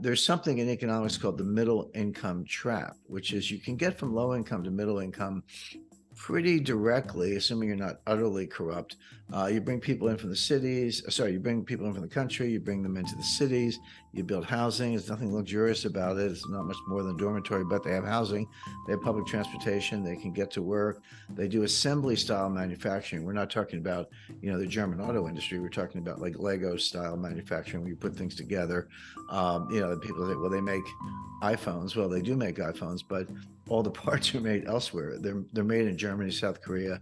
there's something in economics called the middle income trap, which is you can get from low income to middle income pretty directly, assuming you're not utterly corrupt. You bring people in from the cities, you bring people in from the country, you bring them into the cities, you build housing. There's nothing luxurious about it. It's not much more than a dormitory, but they have housing, they have public transportation, they can get to work. They do assembly style manufacturing. We're not talking about, the German auto industry. We're talking about like Lego style manufacturing where you put things together. People say, well, they make iPhones. Well, they do make iPhones, but all the parts are made elsewhere. They're made in Germany, South Korea,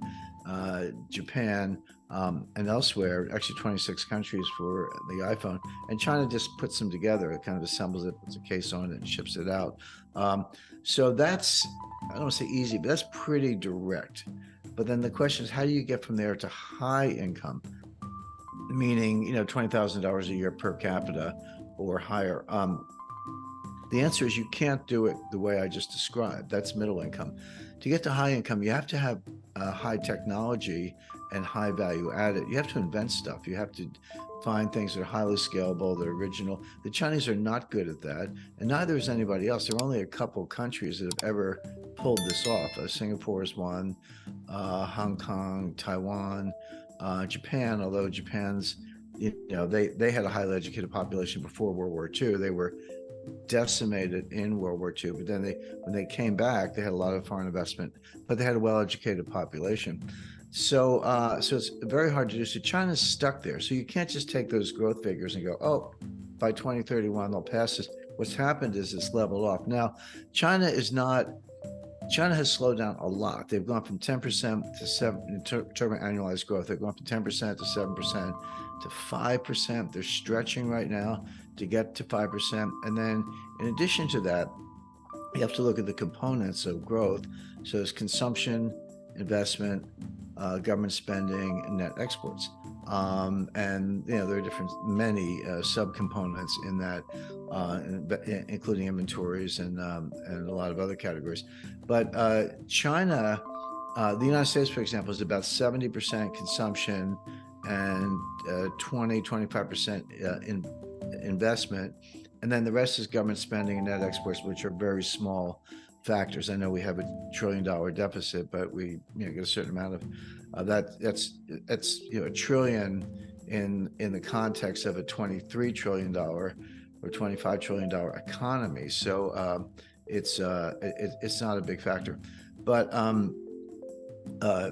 Japan, and elsewhere. Actually, 26 countries for the iPhone. And China just puts them together. It kind of assembles it, puts a case on it, and ships it out. So that's, I don't want to say easy, but that's pretty direct. But then the question is, how do you get from there to high income? Meaning, $20,000 a year per capita or higher. The answer is you can't do it the way I just described. That's middle income. To get to high income, you have to have high technology and high value added. You have to invent stuff. You have to find things that are highly scalable, that are original. The Chinese are not good at that, and neither is anybody else. There are only a couple countries that have ever pulled this off. Singapore is one, Hong Kong, Taiwan, Japan, although Japan's, they had a highly educated population before World War II. They were decimated in World War II, but then when they came back, they had a lot of foreign investment, but they had a well-educated population. So it's very hard to do. So China's stuck there. So you can't just take those growth figures and go, oh, by 2031 they'll pass this. What's happened is it's leveled off. Now, China has slowed down a lot. They've gone from 10% to 7% in terms of annualized growth. They've gone from 10% to 7% to 5%. They're stretching right now to get to 5%. And then in addition to that, you have to look at the components of growth. So there's consumption, investment, government spending, and net exports. And there are many subcomponents in that, including inventories and a lot of other categories. But China, the United States, for example, is about 70% consumption and 25% in investment, and then the rest is government spending and net exports, which are very small factors. I know we have $1 trillion deficit, but we get a certain amount of that. That's $1 trillion in the context of a $23 trillion or $25 trillion economy. So it's not a big factor, but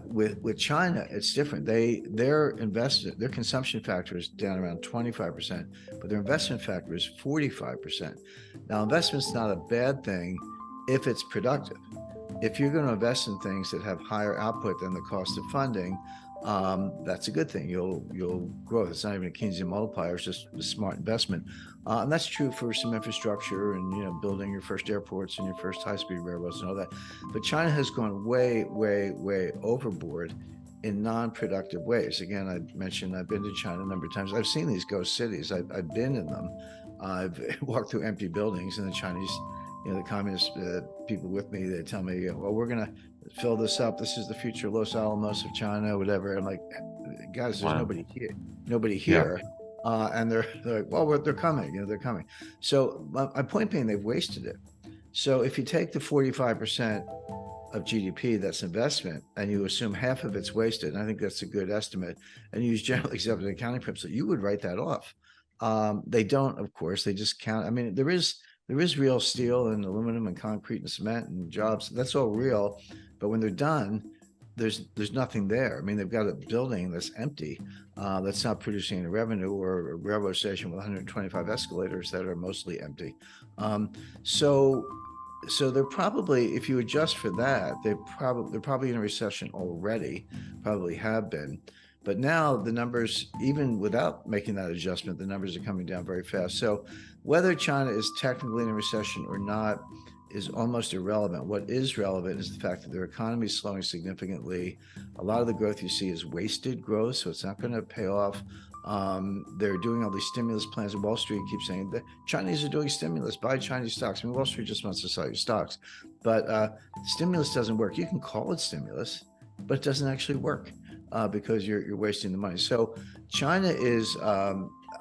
with China, it's different. Their consumption factor is down around 25%, but their investment factor is 45%. Now, investment's not a bad thing if it's productive. If you're going to invest in things that have higher output than the cost of funding, that's a good thing. You'll grow. It's not even a Keynesian multiplier. It's just a smart investment, and that's true for some infrastructure and building your first airports and your first high-speed railroads and all that. But China has gone way, way, way overboard in non-productive ways. Again, I mentioned I've been to China a number of times. I've seen these ghost cities. I've been in them. I've walked through empty buildings, and the Chinese, the communist people with me, they tell me, well, we're going to fill this up. This is the future Los Alamos of China, whatever. I'm like, guys, there's nobody here. Yeah. And they're like, well, they're coming, they're coming. So my point being, they've wasted it. So if you take the 45% of GDP that's investment and you assume half of it's wasted, and I think that's a good estimate, and you use generally accepted accounting principles, you would write that off. They don't, of course, they just count. I mean, there is real steel and aluminum and concrete and cement and jobs. That's all real. But when they're done, there's nothing there. I mean, they've got a building that's empty, that's not producing any revenue, or a railroad station with 125 escalators that are mostly empty. So they're probably, if you adjust for that, they're probably in a recession already, probably have been. But now the numbers, even without making that adjustment, the numbers are coming down very fast. So whether China is technically in a recession or not is almost irrelevant. What is relevant is the fact that their economy is slowing significantly. A lot of the growth you see is wasted growth, so it's not going to pay off. They're doing all these stimulus plans, and Wall Street keeps saying the Chinese are doing stimulus, buy Chinese stocks. I mean, Wall Street just wants to sell you stocks, but stimulus doesn't work. You can call it stimulus, but it doesn't actually work. Because you're wasting the money. So China is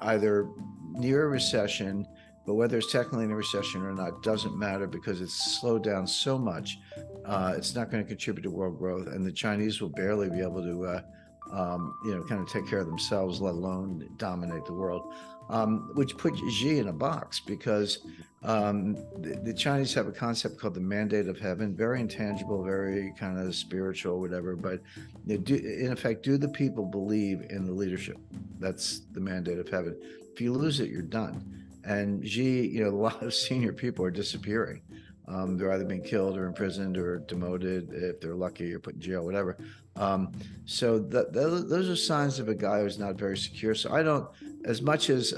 either near a recession, But whether it's technically in a recession or not doesn't matter, because it's slowed down so much. It's not going to contribute to world growth, and the Chinese will barely be able to, kind of take care of themselves, let alone dominate the world. Which puts Xi in a box, because the Chinese have a concept called the mandate of heaven, very intangible, very kind of spiritual, whatever. But in effect, do the people believe in the leadership? That's the mandate of heaven. If you lose it, you're done. And Xi, a lot of senior people are disappearing. They're either being killed or imprisoned or demoted, if they're lucky, or put in jail, whatever. So those are signs of a guy who's not very secure. So I don't, as much as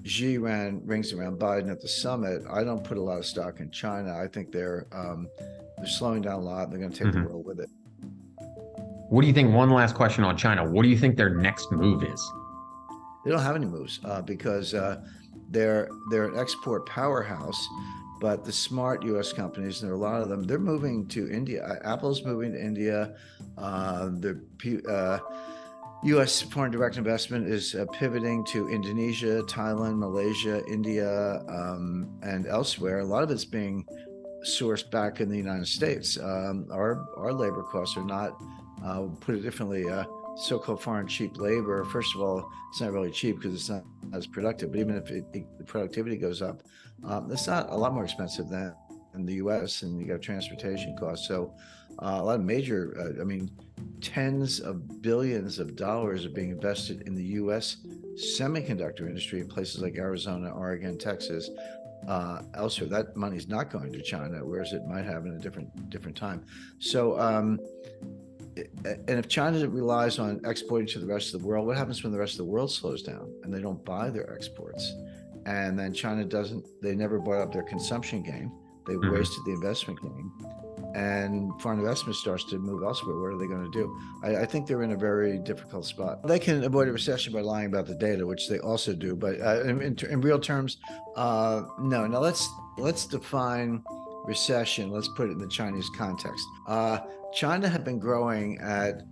Xi ran rings around Biden at the summit, I don't put a lot of stock in China. I think they're slowing down a lot. They're going to take the world with it. What do you think? One last question on China. What do you think their next move is? They don't have any moves because they're an export powerhouse. But the smart U.S. companies, and there are a lot of them, they're moving to India. Apple's moving to India. The U.S. foreign direct investment is pivoting to Indonesia, Thailand, Malaysia, India, and elsewhere. A lot of it's being sourced back in the United States. Our labor costs are not, put it differently, so-called foreign cheap labor. First of all, it's not really cheap because it's not as productive. But even if the productivity goes up, it's not a lot more expensive than in the U.S. And you got transportation costs. So a lot of major, tens of billions of dollars are being invested in the U.S. semiconductor industry in places like Arizona, Oregon, Texas, elsewhere. That money's not going to China, whereas it might have in a different time. So, and if China relies on exporting to the rest of the world, what happens when the rest of the world slows down and they don't buy their exports? And then China they never brought up their consumption game. They wasted the investment game, and foreign investment starts to move elsewhere. What are they going to do? I think they're in a very difficult spot. They can avoid a recession by lying about the data, which they also do. But in real terms, no. Now let's define recession. Let's put it in the Chinese context. China had been growing at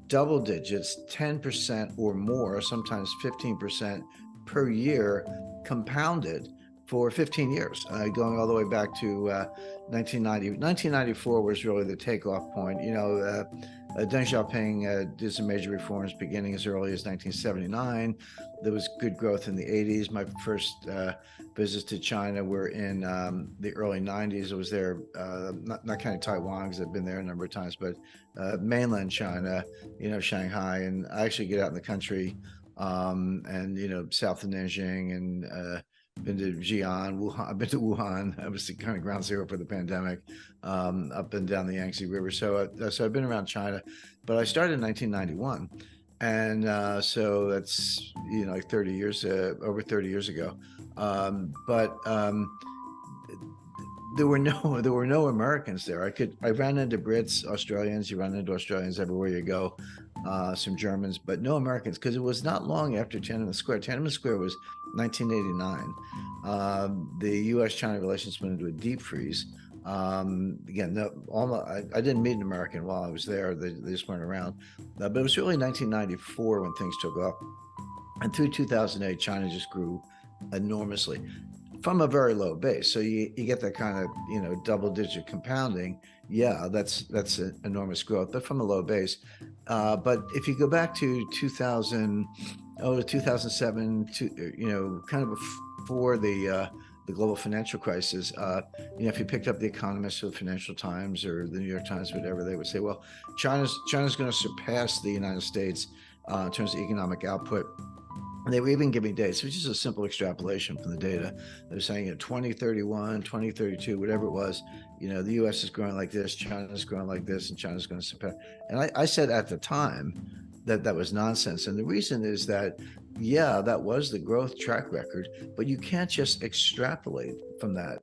double digits, 10% or more, sometimes 15% per year, compounded for 15 years, going all the way back to 1990. 1994 was really the takeoff point. Deng Xiaoping did some major reforms beginning as early as 1979. There was good growth in the 80s. My first visits to China were in the early 90s. I was there, not counting Taiwan, because I've been there a number of times, but mainland China, Shanghai. And I actually get out in the country, and south of Nanjing, and been to Xi'an, Wuhan. I've been to Wuhan. I was kind of ground zero for the pandemic, up and down the Yangtze River. So I've been around China, but I started in 1991, and so that's like 30 years, over 30 years ago. But there were no Americans there. I ran into Brits, Australians. You run into Australians everywhere you go. Some Germans, but no Americans, because it was not long after Tiananmen Square. Tiananmen Square was 1989. The U.S.-China relations went into a deep freeze. Again, I didn't meet an American while I was there. They just weren't around. But it was really 1994 when things took off. And through 2008, China just grew enormously from a very low base. So you get that kind of, double-digit compounding. Yeah, that's an enormous growth, but from a low base. But if you go back to 2007, kind of before the global financial crisis, if you picked up the Economist or the Financial Times or the New York Times, whatever, they would say, well, China's going to surpass the United States in terms of economic output. And they were even giving dates, which is a simple extrapolation from the data. They were saying 2031, 2032, whatever it was, the U.S. is growing like this, China's growing like this, and China's going to surpass. And I said at the time that was nonsense. And the reason is that, yeah, that was the growth track record, but you can't just extrapolate from that.